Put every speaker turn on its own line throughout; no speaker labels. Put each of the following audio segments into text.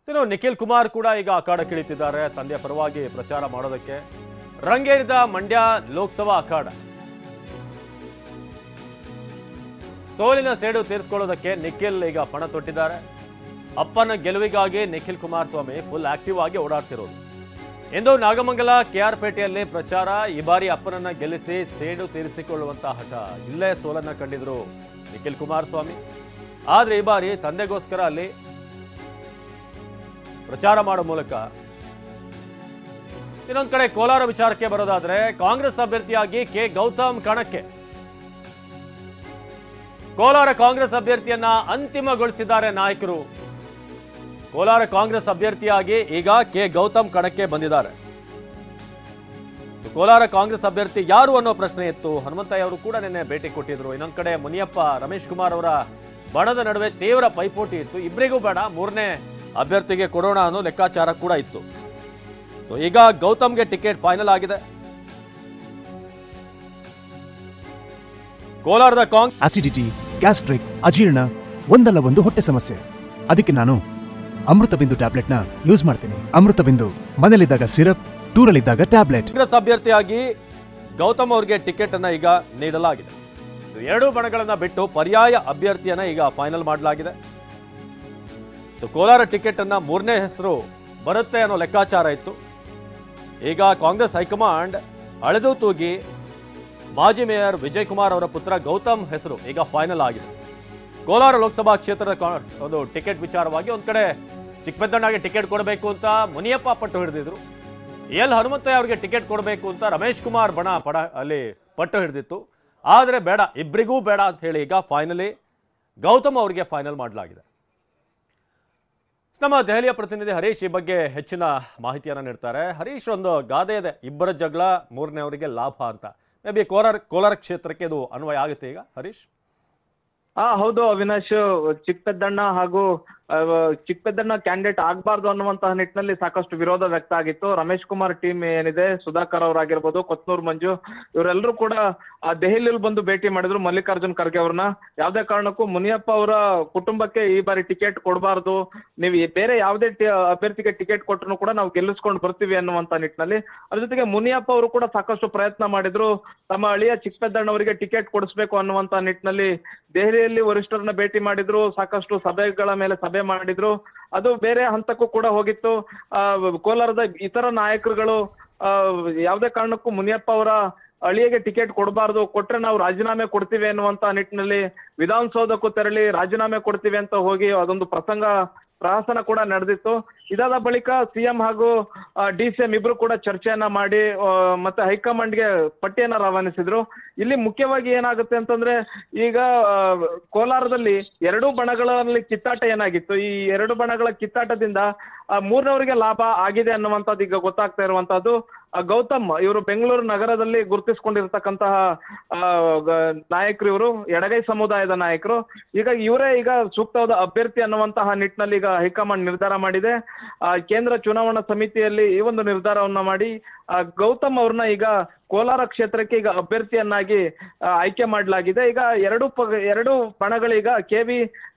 ಇನ್ನು ನಿಖಿಲ್ ಕುಮಾರ್ ಕೂಡ ಈಗ ಅಖಾಡಕ್ಕಿಳಿತಿದ್ದಾರೆ ತಂದೆಯ ಪರವಾಗಿ ಪ್ರಚಾರ ಮಾಡೋದಕ್ಕೆ. ರಂಗೇರಿದ ಮಂಡ್ಯ ಲೋಕಸಭಾ ಅಖಾಡ. ಸೋಲಿನ ಸೇಡು ತೀರಿಸಿಕೊಳ್ಳೋದಕ್ಕೆ ನಿಖಿಲ್ ಈಗ ಪಣ ತೊಟ್ಟಿದ್ದಾರೆ. ಅಪ್ಪನ ಗೆಲುವಿಗಾಗಿ ನಿಖಿಲ್ ಕುಮಾರಸ್ವಾಮಿ ಫುಲ್ ಆಕ್ಟಿವ್ ಆಗಿ ಓಡಾಡ್ತಿರೋದು. ಇಂದು ನಾಗಮಂಗಲ ಕೆಆರ್ಪೇಟೆಯಲ್ಲಿ ಪ್ರಚಾರ. ಈ ಬಾರಿ ಅಪ್ಪನನ್ನ ಗೆಲ್ಲಿಸಿ ಸೇಡು ತೀರಿಸಿಕೊಳ್ಳುವಂತಹ ಹಠ. ಇಲ್ಲೇ ಸೋಲನ್ನ ಕಂಡಿದ್ರು ನಿಖಿಲ್ ಕುಮಾರಸ್ವಾಮಿ. ಆದ್ರೆ ಈ ಬಾರಿ ತಂದೆಗೋಸ್ಕರ ಅಲ್ಲಿ ಪ್ರಚಾರ ಮಾಡೋ ಮೂಲಕ. ಇನ್ನೊಂದು ಕಡೆ ಕೋಲಾರ ವಿಚಾರಕ್ಕೆ ಬರೋದಾದ್ರೆ ಕಾಂಗ್ರೆಸ್ ಅಭ್ಯರ್ಥಿಯಾಗಿ ಕೆ ಗೌತಮ್ ಕಣಕ್ಕೆ. ಕೋಲಾರ ಕಾಂಗ್ರೆಸ್ ಅಭ್ಯರ್ಥಿಯನ್ನ ಅಂತಿಮಗೊಳಿಸಿದ್ದಾರೆ ನಾಯಕರು. ಕೋಲಾರ ಕಾಂಗ್ರೆಸ್ ಅಭ್ಯರ್ಥಿಯಾಗಿ ಈಗ ಕೆ ಗೌತಮ್ ಕಣಕ್ಕೆ ಬಂದಿದ್ದಾರೆ. ಕೋಲಾರ ಕಾಂಗ್ರೆಸ್ ಅಭ್ಯರ್ಥಿ ಯಾರು ಅನ್ನೋ ಪ್ರಶ್ನೆ ಇತ್ತು. ಹನುಮಂತಯ್ಯ ಅವರು ಕೂಡ ನಿನ್ನೆ ಭೇಟಿ ಕೊಟ್ಟಿದ್ರು. ಇನ್ನೊಂದು ಕಡೆ ಮುನಿಯಪ್ಪ ರಮೇಶ್ ಕುಮಾರ್ ಅವರ ಬಣದ ನಡುವೆ ತೀವ್ರ ಪೈಪೋಟಿ ಇತ್ತು. ಇಬ್ಬರಿಗೂ ಬೇಡ, ಮೂರನೇ ಅಭ್ಯರ್ಥಿಗೆ ಕೊಡೋಣ ಅನ್ನೋ ಲೆಕ್ಕಾಚಾರ ಕೂಡ ಇತ್ತು. ಸೊ ಈಗ ಗೌತಮ್ಗೆ ಟಿಕೆಟ್ ಫೈನಲ್ ಆಗಿದೆ. ಕೋಲಾರದ ಕಾಂಗ್ರೆಸ್
ಆಸಿಡಿಟಿ, ಗ್ಯಾಸ್ಟ್ರಿಕ್, ಅಜೀರ್ಣ, ಒಂದಲ್ಲ ಒಂದು ಹೊಟ್ಟೆ ಸಮಸ್ಯೆ. ಅದಕ್ಕೆ ನಾನು ಅಮೃತ ಬಿಂದು ಟ್ಯಾಬ್ಲೆಟ್ನ ಯೂಸ್ ಮಾಡ್ತೀನಿ. ಅಮೃತ ಬಿಂದು ಮನೇಲಿದ್ದಾಗ ಸಿರಪ್, ಟೂರಲ್ಲಿದ್ದಾಗ ಟ್ಯಾಬ್ಲೆಟ್.
ಕಾಂಗ್ರೆಸ್ ಅಭ್ಯರ್ಥಿಯಾಗಿ ಗೌತಮ್ ಅವರಿಗೆ ಟಿಕೆಟ್ ಅನ್ನ ಈಗ ನೀಡಲಾಗಿದೆ. ಎರಡೂ ಬಣಗಳನ್ನ ಬಿಟ್ಟು ಪರ್ಯಾಯ ಅಭ್ಯರ್ಥಿಯನ್ನ ಈಗ ಫೈನಲ್ ಮಾಡಲಾಗಿದೆ. ಕೋಲಾರ ಟಿಕೆಟ್ ಅನ್ನ ಮೂರನೇ ಹೆಸರು ಬರುತ್ತೆ ಅನ್ನೋ ಲೆಕ್ಕಾಚಾರ ಇತ್ತು. ಈಗ ಕಾಂಗ್ರೆಸ್ ಹೈಕಮಾಂಡ್ ಅಳೆದು ತೂಗಿ ಮಾಜಿ ಮೇಯರ್ ವಿಜಯ್ ಕುಮಾರ್ ಅವರ ಪುತ್ರ ಗೌತಮ್ ಹೆಸರು ಈಗ ಫೈನಲ್ ಆಗಿದೆ. ಕೋಲಾರ ಲೋಕಸಭಾ ಕ್ಷೇತ್ರದ ಒಂದು ಟಿಕೆಟ್ ವಿಚಾರವಾಗಿ ಒಂದ್ ಕಡೆ ಚಿಕ್ಕಪೆದ್ದಣ್ಣಗೆ ಟಿಕೆಟ್ ಕೊಡಬೇಕು ಅಂತ ಮುನಿಯಪ್ಪ ಪಟ್ಟು ಹಿಡಿದಿದ್ರು. ಎಲ್ ಹನುಮಂತಯ್ಯ ಅವರಿಗೆ ಟಿಕೆಟ್ ಕೊಡಬೇಕು ಅಂತ ರಮೇಶ್ ಕುಮಾರ್ ಬಣ ಅಲ್ಲಿ ಪಟ್ಟು ಹಿಡಿದಿತ್ತು. ಆದರೆ ಬೇಡ, ಇಬ್ಬರಿಗೂ ಬೇಡ ಅಂತ ಹೇಳಿ ಈಗ ಫೈನಲಿ ಗೌತಮ್ ಅವರಿಗೆ ಫೈನಲ್ ಮಾಡಲಾಗಿದೆ. ನಮ್ಮ ದೆಹಲಿಯ ಪ್ರತಿನಿಧಿ ಹರೀಶ್ ಈ ಬಗ್ಗೆ ಹೆಚ್ಚಿನ ಮಾಹಿತಿಯನ್ನು ನೀಡ್ತಾರೆ. ಹರೀಶ್, ಒಂದು ಗಾದೆ ಇದೆ, ಇಬ್ಬರ ಜಗಳ ಮೂರನೇ ಅವರಿಗೆ ಲಾಭ ಅಂತ. ಮೇ ಬಿ ಕೋಲಾರ ಕ್ಷೇತ್ರಕ್ಕೆ ಇದು ಅನ್ವಯ ಆಗುತ್ತೆ ಈಗ ಹರೀಶ್?
ಹೌದು ಅವಿನಾಶ್, ಚಿಕ್ಕಪೆದ್ದಣ್ಣ ಹಾಗೂ ಚಿಕ್ಕಪೆದ್ದಣ್ಣ ಕ್ಯಾಂಡಿಡೇಟ್ ಆಗಬಾರ್ದು ಅನ್ನುವಂತಹ ನಿಟ್ಟಿನಲ್ಲಿ ಸಾಕಷ್ಟು ವಿರೋಧ ವ್ಯಕ್ತ ಆಗಿತ್ತು. ರಮೇಶ್ ಕುಮಾರ್ ಟೀಮ್ ಏನಿದೆ, ಸುಧಾಕರ್ ಅವರಾಗಿರ್ಬೋದು, ಕೊತ್ನೂರ್ ಮಂಜು, ಇವರೆಲ್ಲರೂ ಕೂಡ ದೆಹಲಿಯಲ್ಲಿ ಬಂದು ಭೇಟಿ ಮಾಡಿದ್ರು ಮಲ್ಲಿಕಾರ್ಜುನ್ ಖರ್ಗೆ ಅವ್ರನ್ನ. ಯಾವ್ದೇ ಕಾರಣಕ್ಕೂ ಮುನಿಯಪ್ಪ ಅವರ ಕುಟುಂಬಕ್ಕೆ ಈ ಬಾರಿ ಟಿಕೆಟ್ ಕೊಡಬಾರ್ದು, ನೀವು ಬೇರೆ ಯಾವುದೇ ಅಭ್ಯರ್ಥಿಗೆ ಟಿಕೆಟ್ ಕೊಟ್ಟರು ಕೂಡ ನಾವು ಗೆಲ್ಲಿಸ್ಕೊಂಡು ಬರ್ತೀವಿ ಅನ್ನುವಂತ ನಿಟ್ಟಿನಲ್ಲಿ. ಅದ್ರ ಜೊತೆಗೆ ಮುನಿಯಪ್ಪ ಅವರು ಕೂಡ ಸಾಕಷ್ಟು ಪ್ರಯತ್ನ ಮಾಡಿದ್ರು, ತಮ್ಮ ಅಳಿಯ ಚಿಕ್ಕಪೆದ್ದಣ್ಣ ಅವರಿಗೆ ಟಿಕೆಟ್ ಕೊಡಿಸ್ಬೇಕು ಅನ್ನುವಂತ ನಿಟ್ಟಿನಲ್ಲಿ ದೆಹಲಿಯಲ್ಲಿ ವರಿಷ್ಠರನ್ನ ಭೇಟಿ ಮಾಡಿದ್ರು, ಸಾಕಷ್ಟು ಸಭೆಗಳ ಮೇಲೆ ಸಭೆ ಮಾಡಿದ್ರು. ಅದು ಬೇರೆ ಹಂತಕ್ಕೂ ಕೂಡ ಹೋಗಿತ್ತು. ಕೋಲಾರದ ಇತರ ನಾಯಕರುಗಳು ಯಾವುದೇ ಕಾರಣಕ್ಕೂ ಮುನಿಯಪ್ಪ ಅವರ ಅಳಿಯಗೆ ಟಿಕೆಟ್ ಕೊಡಬಾರ್ದು, ಕೊಟ್ರೆ ನಾವು ರಾಜೀನಾಮೆ ಕೊಡ್ತೀವಿ ಅನ್ನುವಂತ ನಿಟ್ಟಿನಲ್ಲಿ ವಿಧಾನಸೌಧಕ್ಕೂ ತೆರಳಿ ರಾಜೀನಾಮೆ ಕೊಡ್ತೀವಿ ಅಂತ ಹೋಗಿ ಅದೊಂದು ಪ್ರಹಸನ ಕೂಡ ನಡೆದಿತ್ತು. ಇದಾದ ಬಳಿಕ ಸಿಎಂ ಹಾಗೂ ಡಿಸಿಎಂ ಇಬ್ರು ಕೂಡ ಚರ್ಚೆಯನ್ನ ಮಾಡಿ ಮತ್ತೆ ಹೈಕಮಾಂಡ್ಗೆ ಪಟ್ಟಿಯನ್ನ ರವಾನಿಸಿದ್ರು. ಇಲ್ಲಿ ಮುಖ್ಯವಾಗಿ ಏನಾಗುತ್ತೆ ಅಂತಂದ್ರೆ, ಈಗ ಕೋಲಾರದಲ್ಲಿ ಎರಡೂ ಬಣಗಳಲ್ಲಿ ಕಿತ್ತಾಟ ಏನಾಗಿತ್ತು, ಈ ಎರಡು ಬಣಗಳ ಕಿತ್ತಾಟದಿಂದ ಮೂರನವರಿಗೆ ಲಾಭ ಆಗಿದೆ ಅನ್ನುವಂಥದ್ದು ಈಗ ಗೊತ್ತಾಗ್ತಾ ಇರುವಂತಹದ್ದು. ಗೌತಮ್ ಇವರು ಬೆಂಗಳೂರು ನಗರದಲ್ಲಿ ಗುರುತಿಸಿಕೊಂಡಿರ್ತಕ್ಕಂತಹ ನಾಯಕರು, ಇವರು ಎಡಗೈ ಸಮುದಾಯದ ನಾಯಕರು. ಇವರೇ ಈಗ ಸೂಕ್ತವಾದ ಅಭ್ಯರ್ಥಿ ಅನ್ನುವಂತಹ ನಿಟ್ಟಿನಲ್ಲಿ ಈಗ ಹೈಕಮಾಂಡ್ ನಿರ್ಧಾರ ಮಾಡಿದೆ. ಕೇಂದ್ರ ಚುನಾವಣಾ ಸಮಿತಿಯಲ್ಲಿ ಈ ಒಂದು ನಿರ್ಧಾರವನ್ನ ಮಾಡಿ ಗೌತಮ್ ಅವ್ರನ್ನ ಈಗ ಕೋಲಾರ ಕ್ಷೇತ್ರಕ್ಕೆ ಈಗ ಅಭ್ಯರ್ಥಿಯನ್ನಾಗಿ ಆಯ್ಕೆ ಮಾಡಲಾಗಿದೆ. ಈಗ ಎರಡು ಬಣಗಳೀಗ ಕೆವಿ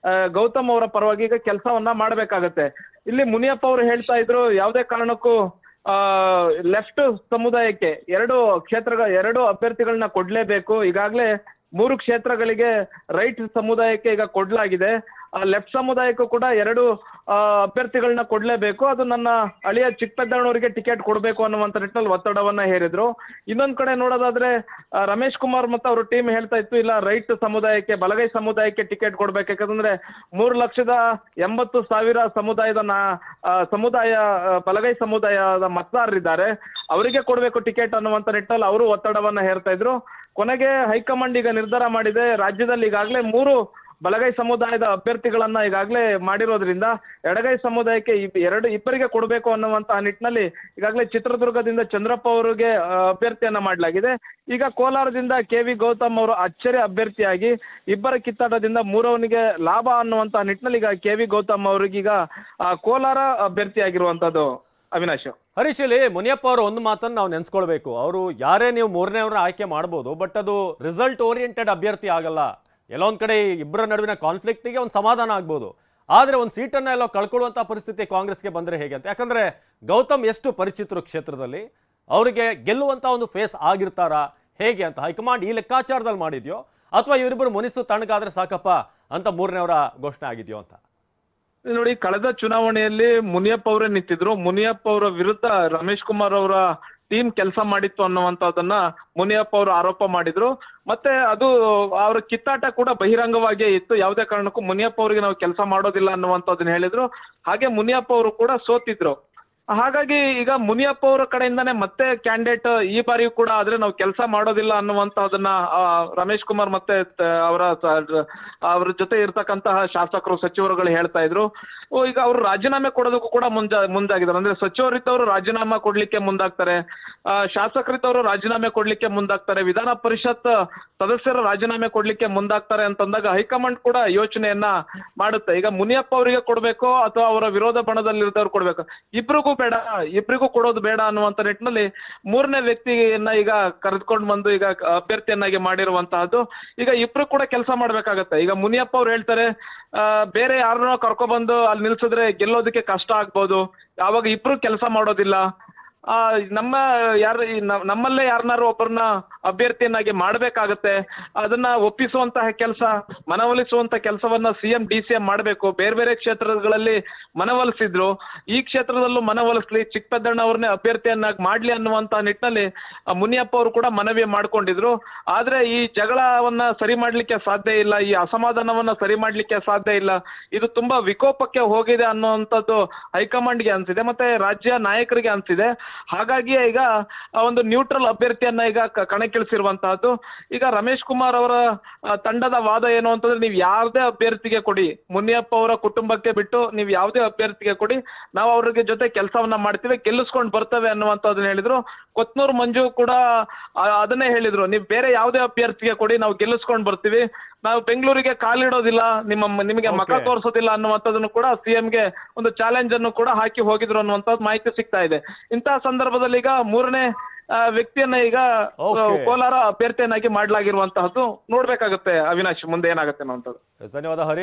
ಗೌತಮ್ ಅವರ ಪರವಾಗಿ ಈಗ ಕೆಲಸವನ್ನ ಮಾಡ್ಬೇಕಾಗತ್ತೆ. ಇಲ್ಲಿ ಮುನಿಯಪ್ಪ ಅವರು ಹೇಳ್ತಾ ಇದ್ರು, ಯಾವುದೇ ಕಾರಣಕ್ಕೂ ಲೆಫ್ಟ್ ಸಮುದಾಯಕ್ಕೆ ಎರಡು ಅಭ್ಯರ್ಥಿಗಳನ್ನ ಕೊಡ್ಲೇಬೇಕು. ಈಗಾಗಲೇ 3 ಕ್ಷೇತ್ರಗಳಿಗೆ ರೈಟ್ ಸಮುದಾಯಕ್ಕೆ ಈಗ ಕೊಡ್ಲಾಗಿದೆ. ಲೆಫ್ಟ್ ಸಮುದಾಯಕ್ಕೂ ಕೂಡ 2 ಅಭ್ಯರ್ಥಿಗಳನ್ನ ಕೊಡ್ಲೇಬೇಕು. ಅದು ನನ್ನ ಅಳಿಯ ಚಿಕ್ಕಪೆದ್ದಣ್ಣವರಿಗೆ ಟಿಕೆಟ್ ಕೊಡಬೇಕು ಅನ್ನುವಂತ ನಿಟ್ಟಿನಲ್ಲಿ ಒತ್ತಡವನ್ನ ಹೇರಿದ್ರು. ಇನ್ನೊಂದ್ ಕಡೆ ನೋಡೋದಾದ್ರೆ ರಮೇಶ್ ಕುಮಾರ್ ಮತ್ತು ಅವ್ರ ಟೀಮ್ ಹೇಳ್ತಾ ಇತ್ತು, ಇಲ್ಲ ರೈಟ್ ಸಮುದಾಯಕ್ಕೆ, ಬಲಗೈ ಸಮುದಾಯಕ್ಕೆ ಟಿಕೆಟ್ ಕೊಡ್ಬೇಕು. ಯಾಕಂದ್ರೆ 3,80,000 ಸಮುದಾಯ ಬಲಗೈ ಸಮುದಾಯದ ಮತದಾರರಿದ್ದಾರೆ, ಅವರಿಗೆ ಕೊಡ್ಬೇಕು ಟಿಕೆಟ್ ಅನ್ನುವಂತ ನಿಟ್ಟಿನಲ್ಲಿ ಅವರು ಒತ್ತಡವನ್ನ ಹೇರ್ತಾ ಇದ್ರು. ಕೊನೆಗೆ ಹೈಕಮಾಂಡ್ ಈಗ ನಿರ್ಧಾರ ಮಾಡಿದೆ, ರಾಜ್ಯದಲ್ಲಿ ಈಗಾಗಲೇ 3 ಬಲಗೈ ಸಮುದಾಯದ ಅಭ್ಯರ್ಥಿಗಳನ್ನ ಈಗಾಗಲೇ ಮಾಡಿರೋದ್ರಿಂದ ಎಡಗೈ ಸಮುದಾಯಕ್ಕೆ ಇಬ್ಬರಿಗೆ ಕೊಡಬೇಕು ಅನ್ನುವಂತಹ ನಿಟ್ಟಿನಲ್ಲಿ ಈಗಾಗಲೇ ಚಿತ್ರದುರ್ಗದಿಂದ ಚಂದ್ರಪ್ಪ ಅವರಿಗೆ ಅಭ್ಯರ್ಥಿಯನ್ನ ಮಾಡಲಾಗಿದೆ. ಈಗ ಕೋಲಾರದಿಂದ ಕೆವಿ ಗೌತಮ್ ಅವರು ಅಚ್ಚರಿ ಅಭ್ಯರ್ಥಿಯಾಗಿ ಇಬ್ಬರ ಕಿತ್ತಾಟದಿಂದ ಮೂರವನಿಗೆ ಲಾಭ ಅನ್ನುವಂತಹ ನಿಟ್ಟಿನಲ್ಲಿ ಈಗ ಕೆವಿ ಗೌತಮ್ ಅವರಿಗೀಗ ಕೋಲಾರ ಅಭ್ಯರ್ಥಿಯಾಗಿರುವಂತದ್ದು. ಅವಿನಾಶ್,
ಹರೀಶ್, ಇಲ್ಲಿ ಮುನಿಯಪ್ಪ ಅವರು ಒಂದು ಮಾತನ್ನು ನಾವು ನೆನ್ಸ್ಕೊಳ್ಬೇಕು. ಅವರು ಯಾರೇ ನೀವು ಮೂರನೇವ್ರನ್ನ ಆಯ್ಕೆ ಮಾಡ್ಬೋದು, ಬಟ್ ಅದು ರಿಸಲ್ಟ್ ಓರಿಯೆಂಟೆಡ್ ಅಭ್ಯರ್ಥಿ ಆಗಲ್ಲ. ಎಲ್ಲೊಂದ್ ಕಡೆ ಇಬ್ಬರ ನಡುವಿನ ಕಾನ್ಫ್ಲಿಕ್ಟಿಗೆ ಒಂದು ಸಮಾಧಾನ ಆಗ್ಬೋದು, ಆದ್ರೆ ಒಂದು ಸೀಟನ್ನ ಎಲ್ಲೋ ಕಳ್ಕೊಳ್ಳುವಂತ ಪರಿಸ್ಥಿತಿ ಕಾಂಗ್ರೆಸ್ಗೆ ಬಂದ್ರೆ ಹೇಗೆ ಅಂತ. ಯಾಕಂದ್ರೆ ಗೌತಮ್ ಎಷ್ಟು ಪರಿಚಿತರು ಕ್ಷೇತ್ರದಲ್ಲಿ, ಅವರಿಗೆ ಗೆಲ್ಲುವಂತ ಒಂದು ಫೇಸ್ ಆಗಿರ್ತಾರಾ ಹೇಗೆ ಅಂತ ಹೈಕಮಾಂಡ್ ಈ ಲೆಕ್ಕಾಚಾರದಲ್ಲಿ ಮಾಡಿದ್ಯೋ, ಅಥವಾ ಇವರಿಬ್ಬರು ಮುನಿಸು ತಣ್ಣಗಾದ್ರೆ ಸಾಕಪ್ಪ ಅಂತ ಮೂರನೇವರ ಘೋಷಣೆ ಆಗಿದೆಯೋ ಅಂತ.
ನೋಡಿ, ಕಳೆದ ಚುನಾವಣೆಯಲ್ಲಿ ಮುನಿಯಪ್ಪ ಅವರೇ ನಿಂತಿದ್ರು. ಮುನಿಯಪ್ಪ ಅವರ ವಿರುದ್ಧ ರಮೇಶ್ ಕುಮಾರ್ ಅವರ ಟೀಮ್ ಕೆಲಸ ಮಾಡಿತ್ತು ಅನ್ನುವಂಥದ್ದನ್ನ ಮುನಿಯಪ್ಪ ಅವರು ಆರೋಪ ಮಾಡಿದ್ರು. ಮತ್ತೆ ಅದು ಅವರ ಕಿತ್ತಾಟ ಕೂಡ ಬಹಿರಂಗವಾಗಿಯೇ ಇತ್ತು. ಯಾವುದೇ ಕಾರಣಕ್ಕೂ ಮುನಿಯಪ್ಪ ಅವರಿಗೆ ನಾವು ಕೆಲಸ ಮಾಡೋದಿಲ್ಲ ಅನ್ನುವಂಥದ್ದನ್ನ ಹೇಳಿದ್ರು. ಹಾಗೆ ಮುನಿಯಪ್ಪ ಅವರು ಕೂಡ ಸೋತಿದ್ರು. ಹಾಗಾಗಿ ಈಗ ಮುನಿಯಪ್ಪ ಅವರ ಕಡೆಯಿಂದಾನೇ ಮತ್ತೆ ಕ್ಯಾಂಡಿಡೇಟ್ ಈ ಬಾರಿಯೂ ಕೂಡ ಆದ್ರೆ ನಾವು ಕೆಲಸ ಮಾಡೋದಿಲ್ಲ ಅನ್ನುವಂತಹದನ್ನ ರಮೇಶ್ ಕುಮಾರ್ ಮತ್ತೆ ಅವರ ಜೊತೆ ಇರ್ತಕ್ಕಂತಹ ಶಾಸಕರು ಸಚಿವರುಗಳು ಹೇಳ್ತಾ ಇದ್ರು. ಈಗ ಅವರು ರಾಜೀನಾಮೆ ಕೊಡೋದಕ್ಕೂ ಕೂಡ ಮುಂದಾಗಿದ್ದಾರೆ. ಅಂದ್ರೆ ಸಚಿವರಿದ್ದವರು ರಾಜೀನಾಮೆ ಕೊಡ್ಲಿಕ್ಕೆ ಮುಂದಾಗ್ತಾರೆ, ಶಾಸಕರಿದ್ದವರು ರಾಜೀನಾಮೆ ಕೊಡ್ಲಿಕ್ಕೆ ಮುಂದಾಗ್ತಾರೆ, ವಿಧಾನ ಪರಿಷತ್ ಸದಸ್ಯರ ರಾಜೀನಾಮೆ ಕೊಡ್ಲಿಕ್ಕೆ ಮುಂದಾಗ್ತಾರೆ ಅಂತಂದಾಗ ಹೈಕಮಾಂಡ್ ಕೂಡ ಯೋಚನೆಯನ್ನ ಮಾಡುತ್ತೆ. ಈಗ ಮುನಿಯಪ್ಪ ಅವರಿಗೆ ಕೊಡ್ಬೇಕೋ ಅಥವಾ ಅವರ ವಿರೋಧ ಬಣದಲ್ಲಿದ್ದವ್ರು ಕೊಡ್ಬೇಕು, ಇಬ್ರಿಗೂ ಕೊಡೋದು ಬೇಡ ಅನ್ನುವಂತ ನಿಟ್ಟಿನಲ್ಲಿ ಮೂರನೇ ವ್ಯಕ್ತಿಯನ್ನ ಈಗ ಕರೆದುಕೊಂಡು ಬಂದು ಈಗ ಅಭ್ಯರ್ಥಿಯನ್ನಾಗಿ ಮಾಡಿರುವಂತಹದ್ದು. ಈಗ ಇಬ್ರು ಕೂಡ ಕೆಲಸ ಮಾಡ್ಬೇಕಾಗತ್ತೆ. ಈಗ ಮುನಿಯಪ್ಪ ಅವ್ರು ಹೇಳ್ತಾರೆ ಬೇರೆ ಯಾರನ್ನೋ ಕರ್ಕೊಬಂದು ಅಲ್ಲಿ ನಿಲ್ಸಿದ್ರೆ ಗೆಲ್ಲೋದಕ್ಕೆ ಕಷ್ಟ ಆಗ್ಬೋದು, ಆವಾಗ ಇಬ್ರು ಕೆಲಸ ಮಾಡೋದಿಲ್ಲ. ನಮ್ಮಲ್ಲೇ ಯಾರನ್ನಾರು ಒಬ್ಬರನ್ನ ಅಭ್ಯರ್ಥಿಯನ್ನಾಗಿ ಮಾಡ್ಬೇಕಾಗತ್ತೆ. ಅದನ್ನ ಒಪ್ಪಿಸುವಂತಹ ಕೆಲಸ, ಮನವೊಲಿಸುವಂತ ಕೆಲಸವನ್ನ CM DCM ಮಾಡ್ಬೇಕು. ಬೇರೆ ಬೇರೆ ಕ್ಷೇತ್ರಗಳಲ್ಲಿ ಮನವೊಲಿಸಿದ್ರು, ಈ ಕ್ಷೇತ್ರದಲ್ಲೂ ಮನವೊಲಿಸ್ಲಿ, ಚಿಕ್ಕಪೆದ್ದಣ್ಣ ಅವ್ರನ್ನೇ ಅಭ್ಯರ್ಥಿಯನ್ನಾಗಿ ಮಾಡ್ಲಿ ಅನ್ನುವಂತ ನಿಟ್ಟಿನಲ್ಲಿ ಮುನಿಯಪ್ಪ ಅವರು ಕೂಡ ಮನವಿ ಮಾಡ್ಕೊಂಡಿದ್ರು. ಆದ್ರೆ ಈ ಜಗಳವನ್ನ ಸರಿ ಮಾಡ್ಲಿಕ್ಕೆ ಸಾಧ್ಯ ಇಲ್ಲ, ಈ ಅಸಮಾಧಾನವನ್ನ ಸರಿ ಮಾಡ್ಲಿಕ್ಕೆ ಸಾಧ್ಯ ಇಲ್ಲ. ಇದು ತುಂಬಾ ವಿಕೋಪಕ್ಕೆ ಹೋಗಿದೆ ಅನ್ನುವಂಥದ್ದು ಹೈಕಮಾಂಡ್ಗೆ ಅನ್ಸಿದೆ, ಮತ್ತೆ ರಾಜ್ಯ ನಾಯಕರಿಗೆ ಅನ್ಸಿದೆ. ಹಾಗಾಗಿ ಈಗ ಒಂದು ನ್ಯೂಟ್ರಲ್ ಅಭ್ಯರ್ಥಿಯನ್ನ ಈಗ ಕಣಕ್ಕಿಳಿಸಿರುವಂತಹದ್ದು. ಈಗ ರಮೇಶ್ ಕುಮಾರ್ ಅವರ ತಂಡದ ವಾದ ಏನು ಅಂತಂದ್ರೆ, ನೀವು ಯಾವುದೇ ಅಭ್ಯರ್ಥಿಗೆ ಕೊಡಿ, ಮುನಿಯಪ್ಪ ಅವರ ಕುಟುಂಬಕ್ಕೆ ಬಿಟ್ಟು ನೀವು ಯಾವುದೇ ಅಭ್ಯರ್ಥಿಗೆ ಕೊಡಿ, ನಾವು ಅವ್ರಿಗೆ ಜೊತೆ ಕೆಲಸವನ್ನ ಮಾಡ್ತೀವಿ, ಗೆಲ್ಲಿಸ್ಕೊಂಡು ಬರ್ತೇವೆ ಅನ್ನುವಂಥದ್ದನ್ನ ಹೇಳಿದ್ರು. ಕೊತ್ನೂರು ಮಂಜು ಕೂಡ ಅದನ್ನೇ ಹೇಳಿದ್ರು, ನೀವು ಬೇರೆ ಯಾವುದೇ ಅಭ್ಯರ್ಥಿಗೆ ಕೊಡಿ, ನಾವು ಗೆಲ್ಲಿಸ್ಕೊಂಡು ಬರ್ತೀವಿ, ನಾವು ಬೆಂಗಳೂರಿಗೆ ಕಾಲಿಡೋದಿಲ್ಲ, ನಿಮಗೆ ಮಕ ತೋರಿಸೋದಿಲ್ಲ ಅನ್ನುವಂಥದ್ದನ್ನು ಕೂಡ CMಗೆ ಒಂದು ಚಾಲೆಂಜ್ ಅನ್ನು ಕೂಡ ಹಾಕಿ ಹೋಗಿದ್ರು ಅನ್ನುವಂಥದ್ದು ಮಾಹಿತಿ ಸಿಗ್ತಾ ಇದೆ. ಇಂತಹ ಸಂದರ್ಭದಲ್ಲಿ ಈಗ ಮೂರನೇ ವ್ಯಕ್ತಿಯನ್ನ ಈಗ ಕೋಲಾರ ಅಭ್ಯರ್ಥಿಯನ್ನಾಗಿ ಮಾಡಲಾಗಿರುವಂತಹದ್ದು. ನೋಡ್ಬೇಕಾಗುತ್ತೆ ಅವಿನಾಶ್ ಮುಂದೆ ಏನಾಗುತ್ತೆ ಅನ್ನುವಂಥದ್ದು.
ಧನ್ಯವಾದ ಹರಿ.